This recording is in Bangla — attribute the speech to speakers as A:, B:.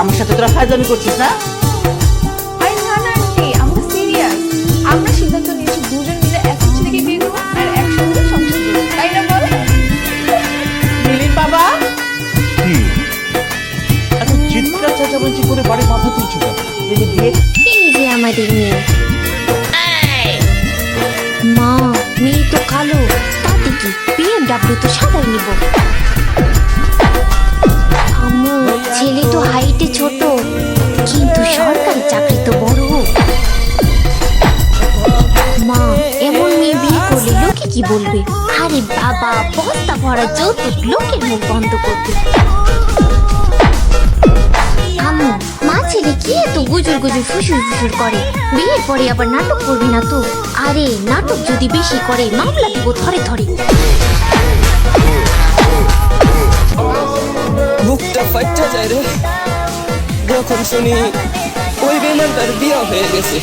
A: আমার সাথে তোরা ফায়দামি করছিস না?
B: আরে না না আন্টি, আমরা সিরিয়াস। আমরা সিদ্ধান্ত নিয়েছি দুজন মিলে এক ছেলেকে বিয়ে করবো আর একসঙ্গে সংসার করবো, তাই না বল?
A: মিলির বাবা
C: কি এত চিৎকার চেঁচামেচি করে বাড়ি মাথা তুলছো কেন?
A: যদি বিয়ে
D: এই যে আমাদের মেয়ে। মা, মেয়ে তো কালো, তাতে কি? BMW তো সাদাই নিব। আম্মু, ছেলে তো হাইটে ছোট, কিন্তু সরকারি চাকরি তো বড়। মা, এমন মেয়ে বিয়ে করলে লোকে কি বলবে? আরে বাবা, বস্তা ভরা যৌতুক লোকের মুখ বন্ধ করবে। আম্মু, মা ছেলে কি এত গুজুর গুজুর ফুসুর ফুসুর করে? বিয়ের পরে আবার নাটক করবি না তো? আরে নাটক যদি বেশি করে মামলা দিব ধরে ধরে।
E: বুকটা ফাইটা যায় রে যখন শুনি ওই বেমানটার বিয়ে হয়ে গেছে।